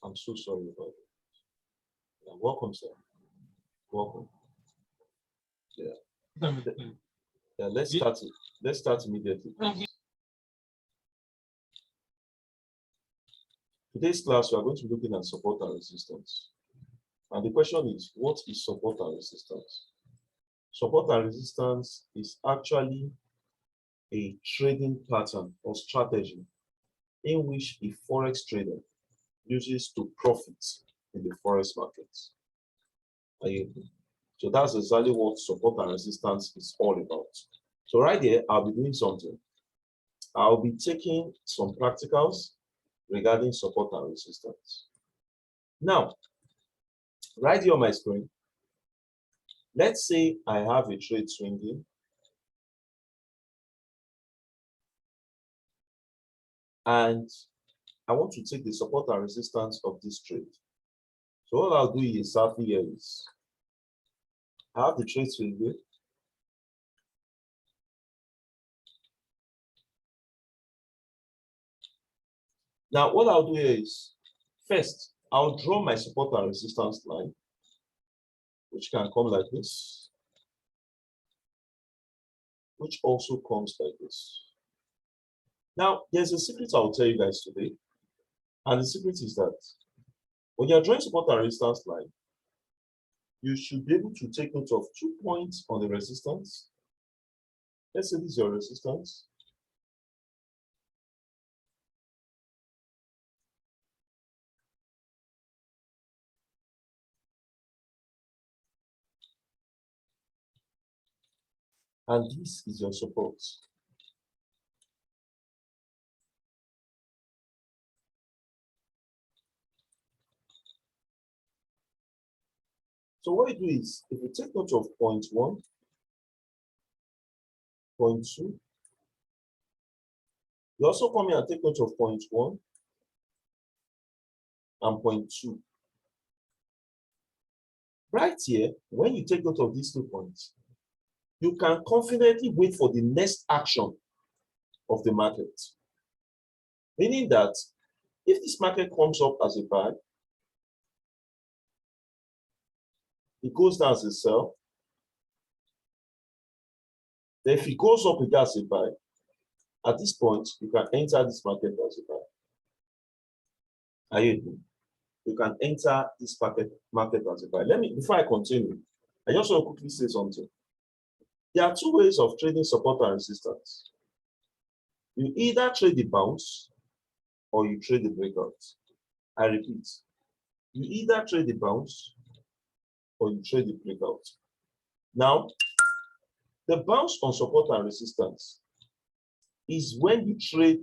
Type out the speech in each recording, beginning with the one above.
I'm so sorry about it. Yeah, welcome, sir. Welcome. Yeah. Yeah, let's start it. Let's start immediately. Today's class, we are going to be looking at support and resistance. And the question is, what is support and resistance? Support and resistance is actually a trading pattern or strategy in which a forex trader uses to profit in the forex markets. So that's exactly what support and resistance is all about. So right here, I'll be doing something. I'll be taking some practicals regarding support and resistance. Now, right here on my screen, let's say I have a trade swinging and I want to take the support and resistance of this trade. So what I'll do exactly here is I have the trade swinging. Now, what I'll do here is first, I'll draw my support and resistance line, which can come like this, which also comes like this. Now, there's a secret I'll tell you guys today, and the secret is that when you're drawing support and resistance line, you should be able to take note of 2 points on the resistance. Let's say this is your resistance. And this is your support. So what you do is, if you take note of point 1, point 2, you also come here and take note of point 1 and point 2. Right here, when you take note of these 2 points, you can confidently wait for the next action of the market. Meaning that if this market comes up as a buy, it goes down as a sell. Then if it goes up again as a buy, at this point, you can enter this market as a buy. Are you with me? You can enter this market as a buy. Before I continue, I just want to quickly say something. There are 2 ways of trading support and resistance. You either trade the bounce or you trade the breakout. I repeat, you either trade the bounce or you trade the breakout. Now, the bounce on support and resistance is when you trade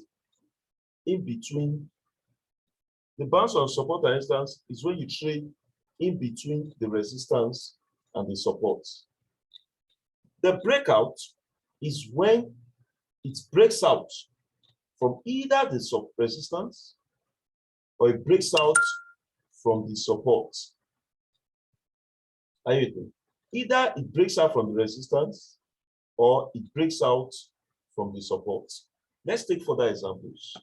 in between. The bounce on support and resistance is when you trade in between the resistance and the support. The breakout is when it breaks out from either the resistance or it breaks out from the support. Are you with me? Either it breaks out from the resistance or it breaks out from the support. Let's take further examples.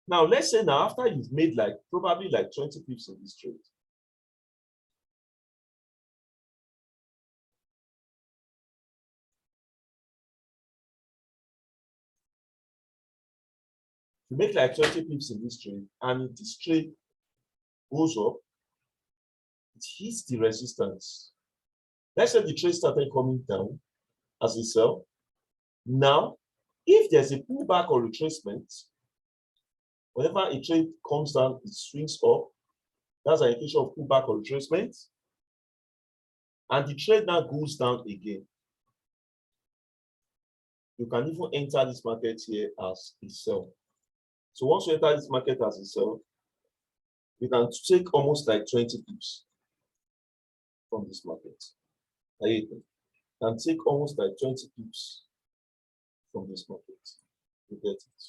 Now, let's say now after you've made probably 20 pips in this trade. You make 20 pips in this trade, and if this trade goes up, it hits the resistance. Let's say the trade started coming down as a sell. Now, if there's a pullback or retracement, whenever a trade comes down, it swings up. That's an indication of pullback or retracement. And the trade now goes down again. You can even enter this market here as a sell. So once you enter this market as a sell, you can take almost 20 pips from this market. You can take almost 20 pips from this market. You get it.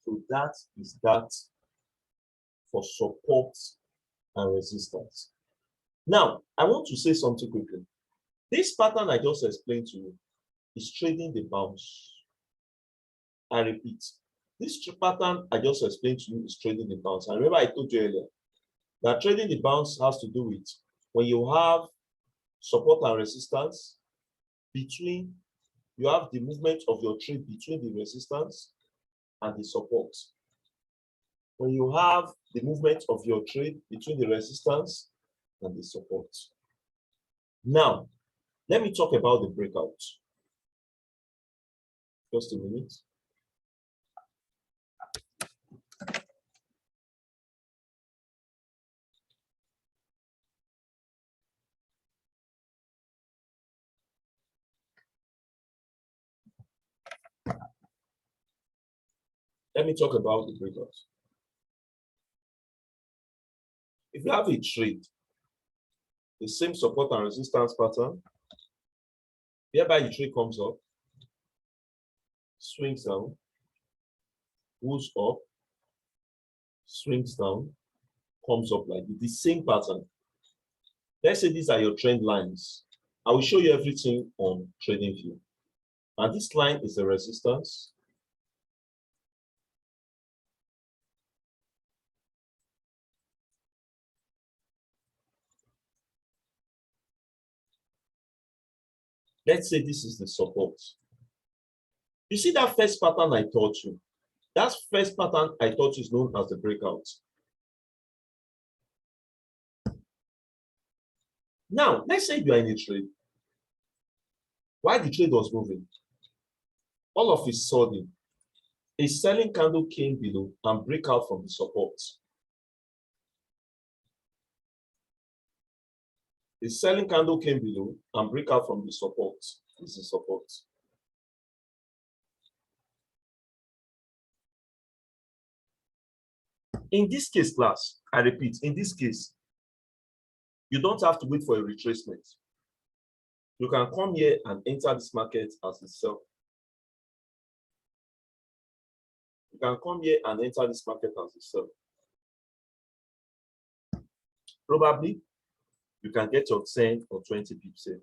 So that is that for support and resistance. Now, I want to say something quickly. This pattern I just explained to you is trading the bounce. I repeat, This pattern I just explained to you is trading the bounce. And remember I told you earlier that trading the bounce has to do with when you have support and resistance between, you have the movement of your trade between the resistance and the support. When you have the movement of your trade between the resistance and the support. Now, let me talk about the breakout. Just a minute. Let me talk about the breakout. If you have a trade, the same support and resistance pattern, whereby the trade comes up, swings down, goes up, swings down, comes up like this, the same pattern. Let's say these are your trend lines. I will show you everything on TradingView. And this line is the resistance. Let's say this is the support. You see that first pattern I taught you? That first pattern I taught you is known as the breakout. Now, let's say you are in a trade. While the trade was moving, all of a sudden, a selling candle came below and break out from the support. A selling candle came below and break out from the support. This is support. In this case, class, I repeat, in this case, you don't have to wait for a retracement. You can come here and enter this market as a sell. You can come here and enter this market as a sell. Probably, you can get your 10 or 20 pips here.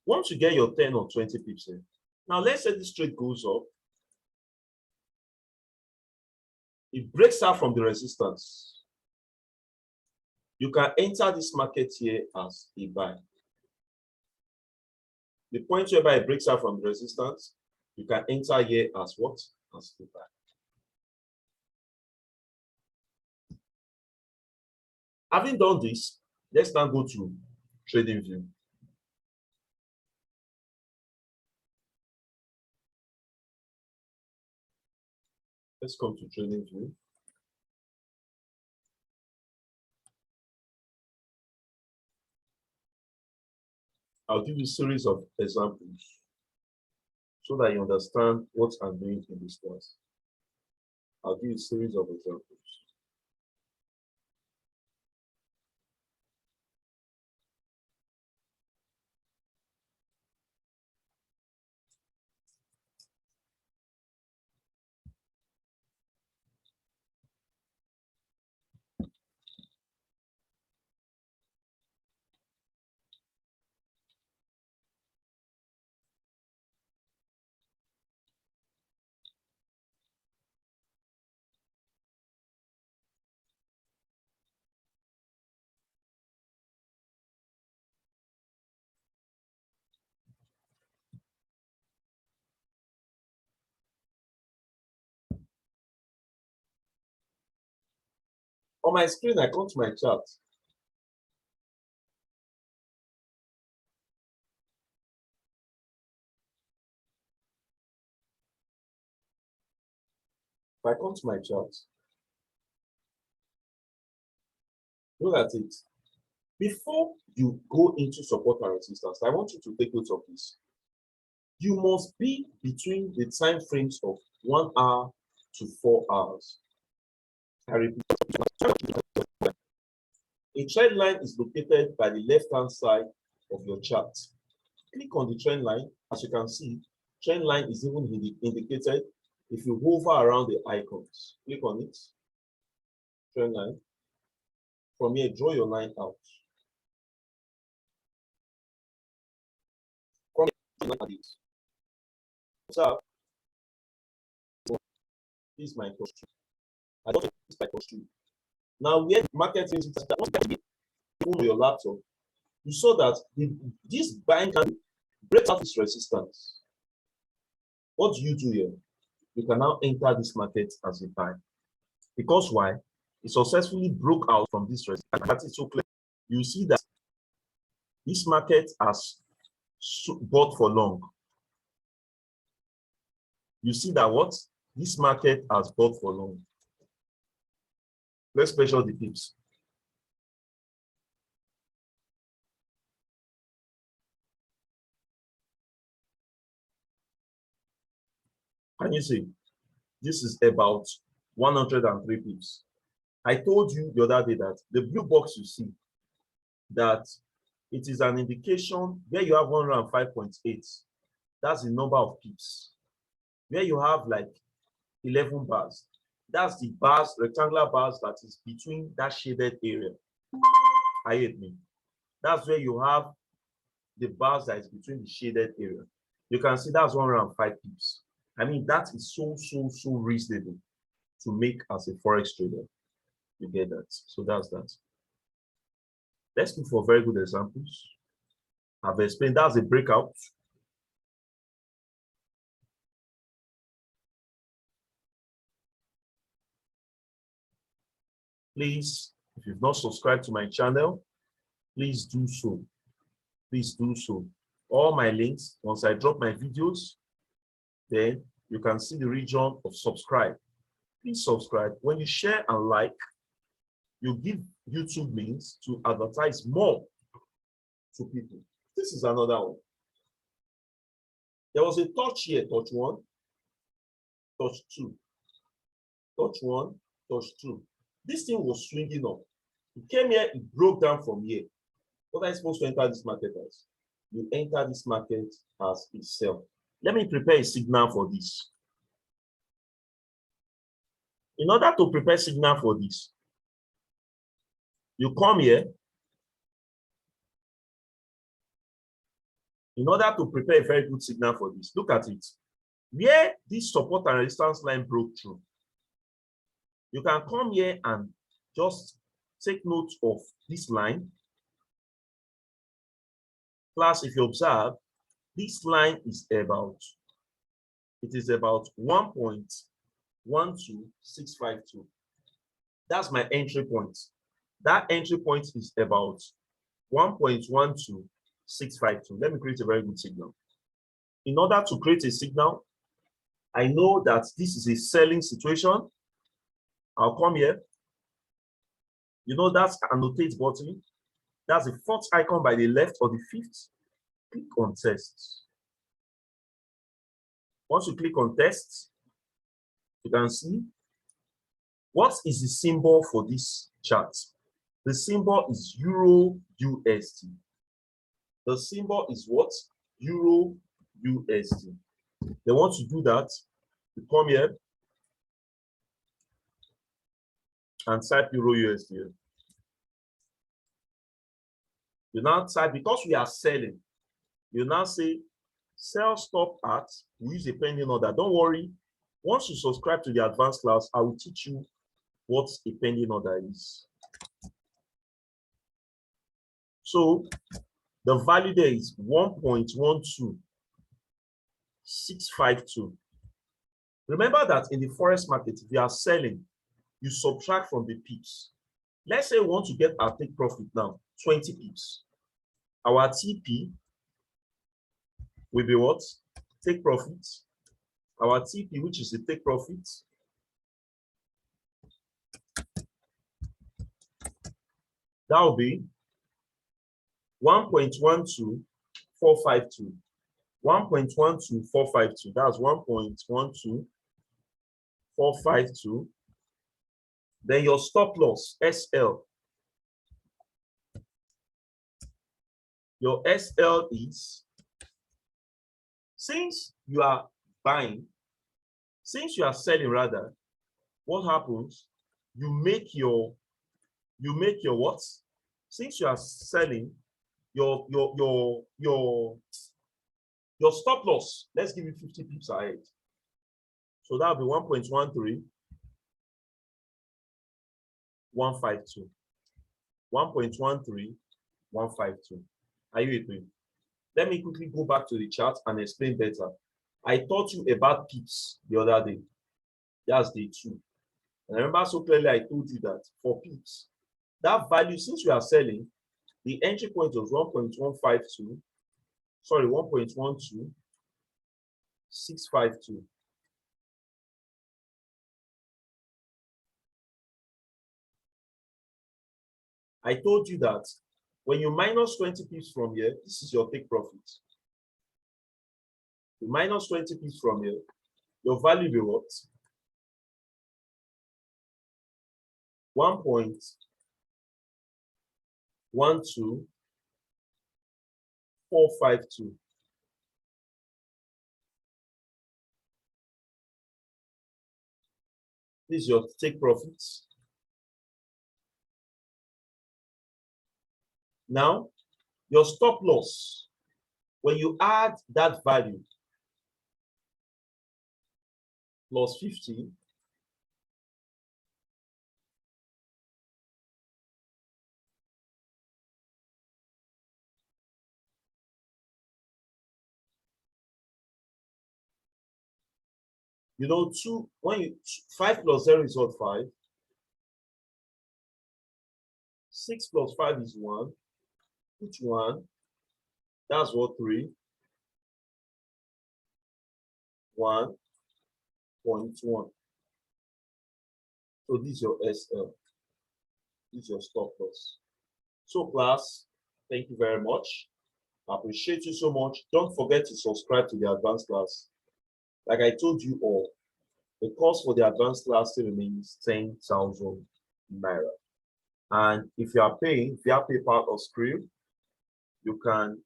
Once you get your 10 or 20 pips here, now let's say this trade goes up. It breaks out from the resistance. You can enter this market here as a buy. The point whereby it breaks out from the resistance, you can enter here as what? As a buy. Having done this, let's now go to TradingView. Let's come to TradingView. I'll give you a series of examples so that you understand what I'm doing in this class. I'll give you a series of examples. On my screen, I come to my chart. If I come to my chart, look at it. Before you go into support and resistance, I want you to take note of this. You must be between the time frames of 1 hour to 4 hours. I repeat. A trend line is located by the left-hand side of your chart. Click on the trend line. As you can see, trend line is even indicated if you hover around the icons. Click on it. Trend line. From here, draw your line out. So this is my question. I don't think this is my question. Now, where market is on your laptop, you saw that this buying can break out its resistance. What do you do here? You can now enter this market as a buy. Because why? It successfully broke out from this resistance. That is so clear. You see that this market has bought for long. You see that what? This market has bought for long. Let's measure the pips. Can you see? This is about 103 pips. I told you the other day that the blue box you see, that it is an indication where you have 105.8. That's the number of pips. Where you have like 11 bars, that's the bars, rectangular bars that is between that shaded area. I hate me. That's where you have the bars that is between the shaded area. You can see that's 105 pips. I mean, that is so reasonable to make as a forex trader. You get that? So that's that. Let's look for very good examples. I've explained that's a breakout. Please, if you've not subscribed to my channel, please do so. Please do so. All my links, once I drop my videos, then you can see the region of subscribe. Please subscribe. When you share and like, you give YouTube links to advertise more to people. This is another one. There was a touch here, touch one, touch two, touch one, touch two. This thing was swinging up. It came here, it broke down from here. What are you supposed to enter this market as? You enter this market as a sell. Let me prepare a signal for this. In order to prepare signal for this, you come here. In order to prepare a very good signal for this, look at it. Where this support and resistance line broke through, you can come here and just take note of this line. Class, if you observe, this line is about, it is about 1.12652. That's my entry point. That entry point is about 1.12652. Let me create a very good signal. In order to create a signal, I know that this is a selling situation. I'll come here. You know, that's annotate button. That's the fourth icon by the left or the fifth. Click on test. Once you click on test, you can see what is the symbol for this chart. The symbol is Euro USD. The symbol is what? Euro USD. They want to do that. You come here and type Euro USD. You now type, because we are selling, you now say sell stop at, we use a pending order. Don't worry. Once you subscribe to the advanced class, I will teach you what a pending order is. So the value there is 1.12652. Remember that in the forex market, if you are selling, you subtract from the pips. Let's say we want to get our take profit now, 20 pips. Our TP will be what? Take profit. Our TP, which is the take profit, that will be 1.12452. 1.12452. That's 1.12452. Then your stop loss, SL. Your SL is, since you are buying, since you are selling rather, what happens? You make your what? Since you are selling, your Your stop loss, let's give you 50 pips ahead. So that'll be 1.13, 152. 1.13, 152. Are you with me? Let me quickly go back to the chart and explain better. I taught you about pips the other day. That's day 2. And I remember so clearly I told you that for pips, that value, since we are selling, the entry point was 1.152, sorry, 1.12652. I told you that when you minus 20 pips from here, this is your take profit. You minus 20 pips from here, your value will what? 1.12452. This is your take profits. Now, your stop loss, when you add that value plus 50, you know, 5 plus 0 is what? 5. 6 plus 5 is 1. Which 1? That's what? 3. 1.1. So this is your SL. This is your stop loss. So class, thank you very much. I appreciate you so much. Don't forget to subscribe to the advanced class. Like I told you all, the cost for the advanced class still remains 10,000 naira. And if you are paying, if you have PayPal or Skrill, you can,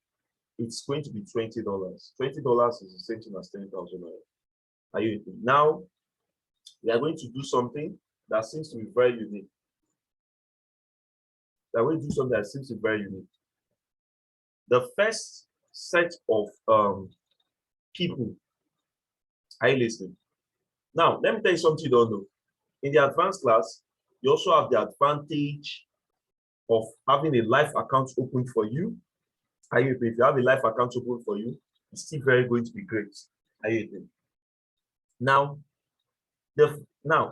it's going to be $20. $20 is the same thing as 10,000 naira. Are you with me? Now, we are going to do something that seems to be very unique. We are going to do something that seems to be very unique. The first set of people, are you listening? Now, let me tell you something you don't know. In the advanced class, you also have the advantage of having a live account open for you. Are you with me? If you have a live account open for you, it's still very going to be great. Are you with me? Now,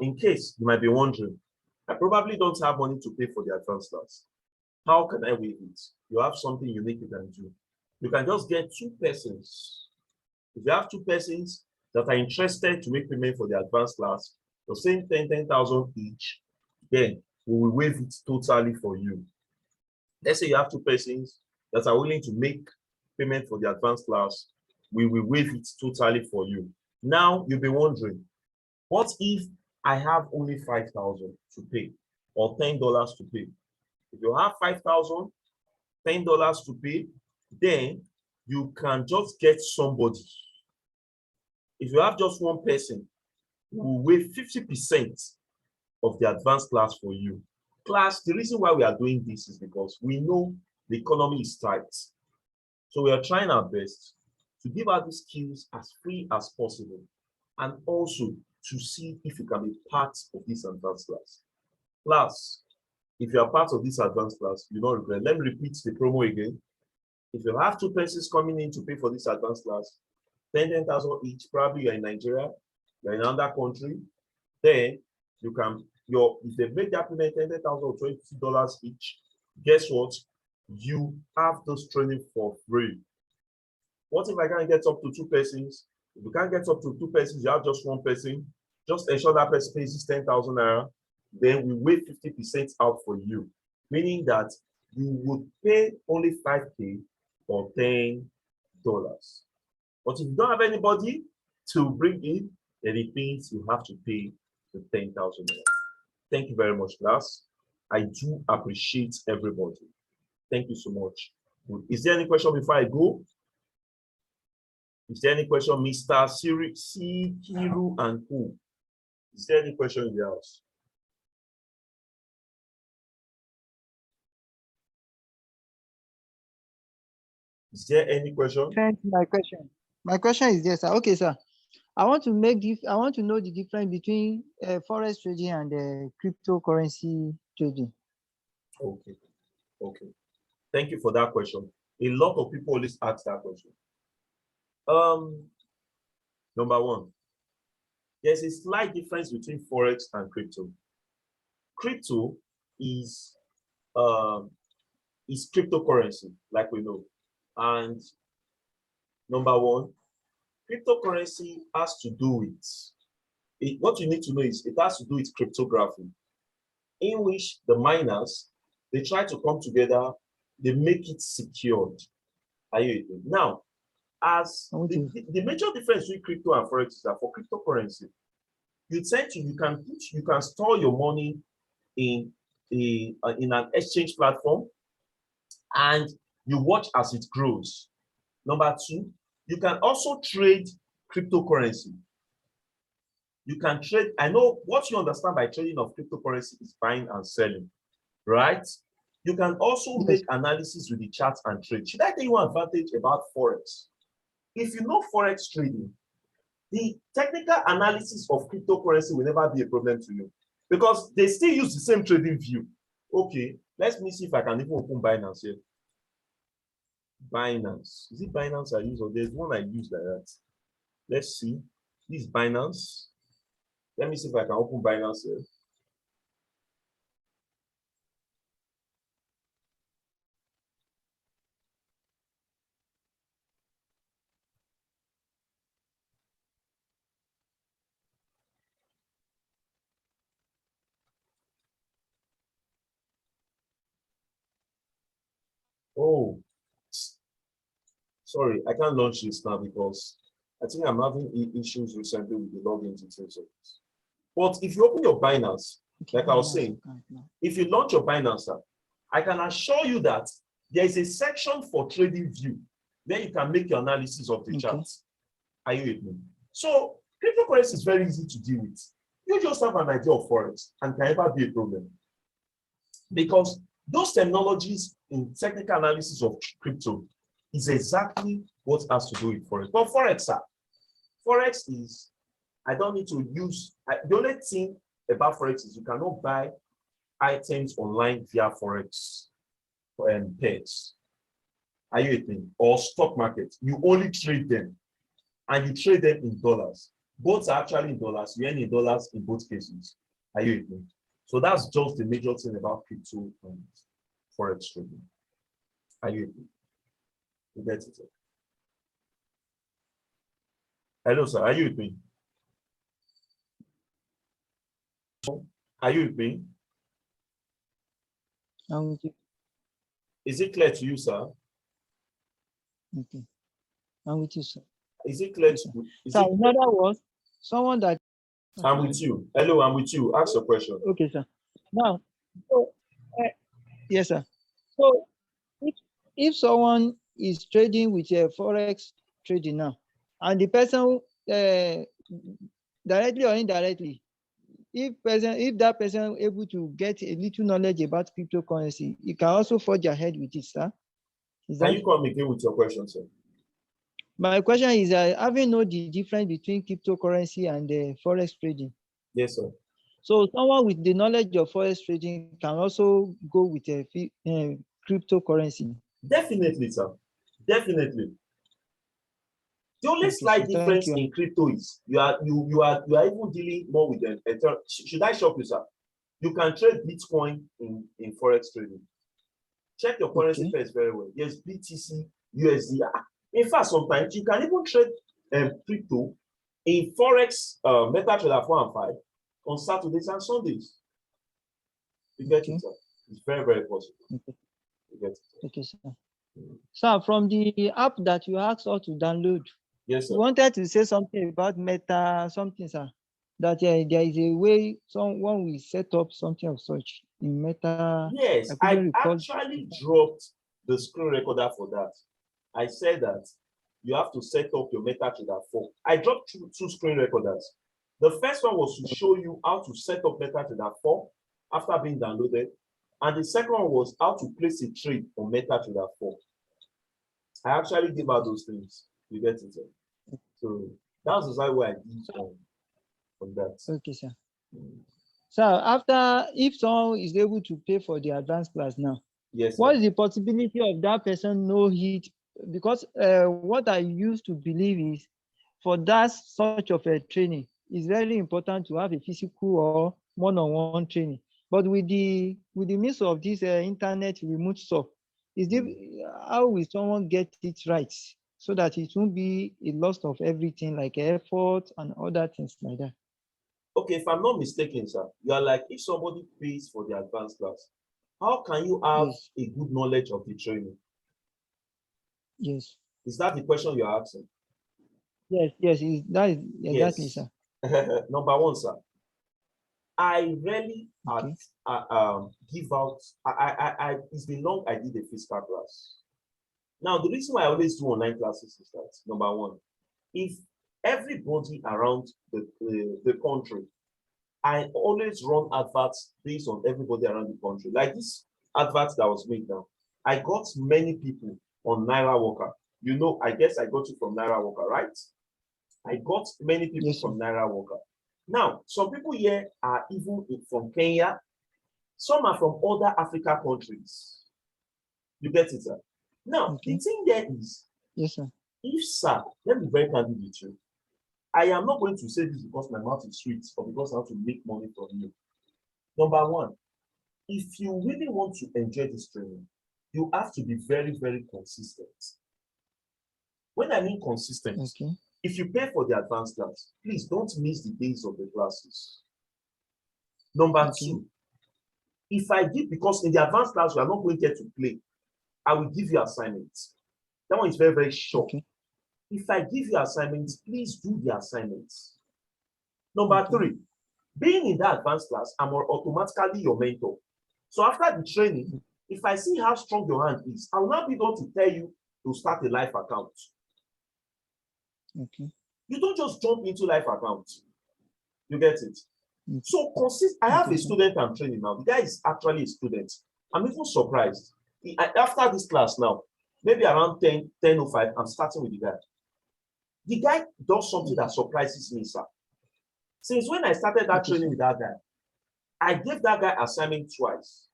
in case you might be wondering, I probably don't have money to pay for the advanced class. How can I waive it? You have something unique you can do. You can just get 2 persons. If you have 2 persons that are interested to make payment for the advanced class, the same 10,000 each, then we will waive it totally for you. Let's say you have 2 persons that are willing to make payment for the advanced class, we will waive it totally for you. Now you'll be wondering, what if I have only 5,000 to pay or $10 to pay? If you have 5,000, $10 to pay, then you can just get somebody. If you have just 1 person, we will waive 50% of the advanced class for you. Class, the reason why we are doing this is because we know the economy is tight. So we are trying our best to give out the skills as free as possible and also to see if you can be part of this advanced class. Class, if you are part of this advanced class, you don't regret. Let me repeat the promo again. If you have 2 persons coming in to pay for this advanced class, 10,000 each, probably you're in Nigeria, you're in another country, then you can, if they make that payment 10,000 or $20 each, guess what? You have this training for free. What if I can't get up to 2 persons? If you can't get up to 2 persons, you have just 1 person, just ensure that person pays this 10,000 naira, then we waive 50% out for you, meaning that you would pay only 5K or $10. But if you don't have anybody to bring in, then it means you have to pay the 10,000 naira. Thank you very much, class. I do appreciate everybody. Thank you so much. Is there any question before I go? Is there any question, Mr. Sikiru and who? Is there any question in the house? Is there any question? My question. My question is this, sir. Okay, sir. I want to know the difference between forex trading and cryptocurrency trading. Okay, okay. Thank you for that question. A lot of people always ask that question. Number one, there's a slight difference between forex and crypto. Crypto is cryptocurrency, like we know. And number one, cryptocurrency has to do with what you need to know is it has to do with cryptography, in which the miners they try to come together, they make it secured. Are you with me? Now, as the major difference between crypto and forex is that for cryptocurrency, you can store your money in an exchange platform, and you watch as it grows. Number two, you can also trade cryptocurrency. You can trade. I know what you understand by trading of cryptocurrency is buying and selling, right? You can also make analysis with the charts and trade. Should I tell you one advantage about forex? If you know forex trading, the technical analysis of cryptocurrency will never be a problem to you because they still use the same trading view. Okay, let me see if I can even open Binance here. Binance. Is it Binance I use or there's one I use like that? Let's see. This is Binance. Let me see if I can open Binance here. Oh, sorry, I can't launch this now because I think I'm having issues recently with the login details of this. But if you open your Binance, like I was saying, if you launch your Binance app, I can assure you that there is a section for trading view where you can make your analysis of the charts. Are you with me? So cryptocurrency is very easy to deal with. You just have an idea of forex and can never be a problem. Because those terminologies in technical analysis of crypto is exactly what has to do with forex. But forex is, I don't need to use, the only thing about forex is you cannot buy items online via forex pairs. Are you with me? Or stock market. You only trade them, and you trade them in dollars. Both are actually in dollars. You earn in dollars in both cases. Are you with me? So that's just the major thing about crypto and forex trading. Are you with me? You get it? Hello, sir. Are you with me? Are you with me? I'm with you. Is it clear to you, sir? Okay. I'm with you, sir. Is it clear to you? So, in other words, someone that. I'm with you. Hello, I'm with you. Ask your question. Okay, sir. Now, so, yes, sir. So, if someone is trading with a forex trading now, and the person directly or indirectly, if that person able to get a little knowledge about cryptocurrency, he can also forge ahead with it, sir. Can you come again with your question, sir? My question is, having know the difference between cryptocurrency and forex trading. Yes, sir. So someone with the knowledge of forex trading can also go with a cryptocurrency. Definitely, sir. Definitely. The only slight difference in crypto is you are even dealing more with them. Should I shock you, sir? You can trade Bitcoin in forex trading. Check your currency first very well. Yes, BTC, USD. In fact, sometimes you can even trade crypto in forex MetaTrader 4 and 5 on Saturdays and Sundays. You get it, sir? It's very, very possible. Okay. You get it, sir? Okay, sir. Sir, from the app that you asked us to download, yes, sir. You wanted to say something about Meta something, sir. That there is a way someone will set up something of such in Meta. Yes, I actually dropped the screen recorder for that. I said that you have to set up your MetaTrader 4. I dropped two screen recorders. The first one was to show you how to set up MetaTrader 4 after being downloaded. And the second one was how to place a trade on MetaTrader 4. I actually give out those things. You get it? So that's exactly why I did on that. Okay, sir. So after, if someone is able to pay for the advanced class now, Yes, what sir. is the possibility of that person know it? Because what I used to believe is, for that such of a training, it's very important to have a physical or one-on-one training. But with the means of this internet remote stuff, how will someone get it right so that it won't be a loss of everything, like effort and other things like that? Okay, if I'm not mistaken, sir, you are like, if somebody pays for the advanced class, how can you have Yes, a good knowledge of the training? yes, Is that the question you're asking? yes. That is exactly, Yes. sir. Number one, sir, I rarely Okay, give out. It's been long I did a physical class. Now, the reason why I always do online classes is that, number one, if everybody around the country, I always run adverts based on everybody around the country. Like this advert that was made now, I got many people on Naira Walker. You know, I guess I got you from Naira Walker, right? I got many people yes, sir. from Naira Walker. Now, some people here are even from Kenya. Some are from other Africa countries. You get it, sir? Now, the Okay, thing there is, yes, sir. if, sir, let me be very candid with you. I am not going to say this because my mouth is sweet or because I have to make money from you. Number one, if you really want to enjoy this training, you have to be very, very consistent. When I mean consistent, Okay, if you pay for the advanced class, please don't miss the days of the classes. Number okay, two, if I give, because in the advanced class, you are not going there to play, I will give you assignments. That one is very, very short. okay, If I give you assignments, please do the assignments. Number okay, three, being in that advanced class, I'm automatically your mentor. So after the training, if I see how strong your hand is, I will not be able to tell you to start a life account. okay, You don't just jump into life account. You get it? okay, So I have okay, a sir. student I'm training now. The guy is actually a student. I'm even surprised. After this class now, maybe around 10:05, I'm starting with the guy. The guy does something that surprises me, sir. Since when I started that Okay, training sir. with that guy, I gave that guy assignment twice.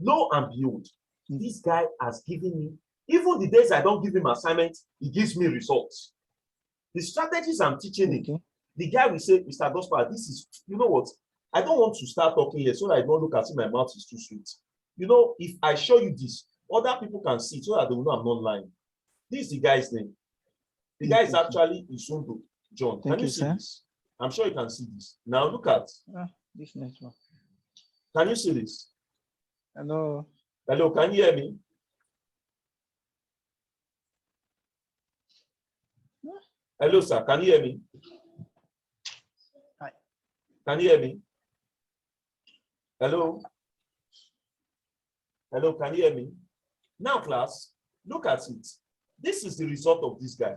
Lo and behold, this guy has given me, even the days I don't give him assignment, he gives me results. The strategies I'm teaching him, Okay, the guy will say, Mr. Gospel, this is, you know what? I don't want to start talking here so that I don't look as if my mouth is too sweet. You know, if I show you this, other people can see so that they will know I'm not lying. This is the guy's name. The guy okay, is sir. actually Isundu John. Can Thank you you, see sir. this? I'm sure you can see this. Now look at, This network. can you see this? Hello. Hello, can you hear me? Hello, sir, can you hear me? Hi. Can you hear me? Hello? Hello, can you hear me? Now, class, look at it. This is the result of this guy.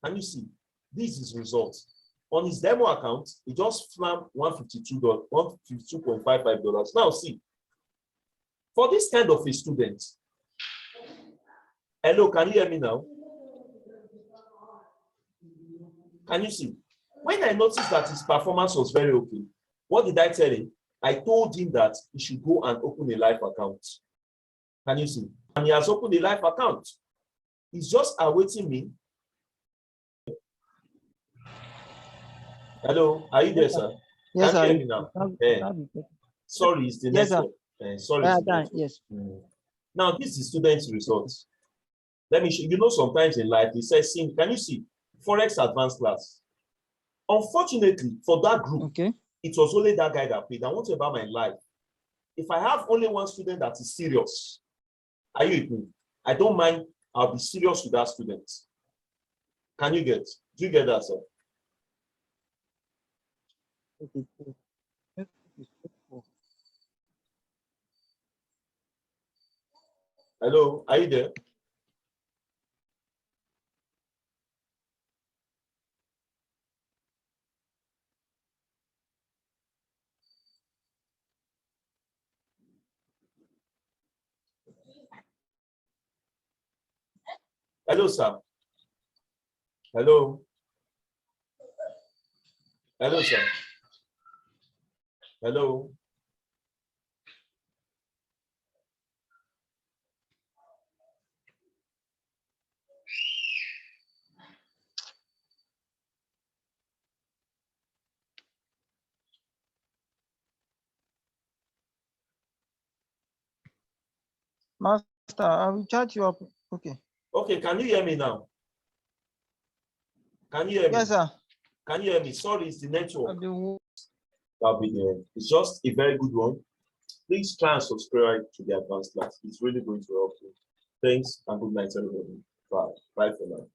Can you see? This is result. On his demo account, he just slammed $152, $152.55. Now, see, for this kind of a student, hello, can you hear me now? Can you see? When I noticed that his performance was very okay, what did I tell him? I told him that he should go and open a live account. Can you see? And he has opened a live account. He's just awaiting me. Hello, are you there, Yes, sir. sir? Yes, Can you sir. hear me now? Eh, sorry, it's the Yes, sir. network. Sorry, it's the network. Yes. Now, this is the student's results. Let me show you. Know, sometimes in life, it says, see, can you see? Forex advanced class. Unfortunately, for that group, Okay. it was only that guy that paid. I want to about my life. If I have only one student that is serious, are you with me? I don't mind. I'll be serious with that student. Can you get? Do you get that, sir? Okay. Hello, are you there? Hello, sir. Hello. Hello, sir. Hello. Master, I will chat you up. Okay. Okay, can you hear me now? Can you hear me? Yes, sir. Can you hear me? Sorry, it's the network. I've been That'll be there. It's just a very good one. Please try and subscribe to the advanced class. It's really going to help you. Thanks and good night, everybody. Bye. Bye for now.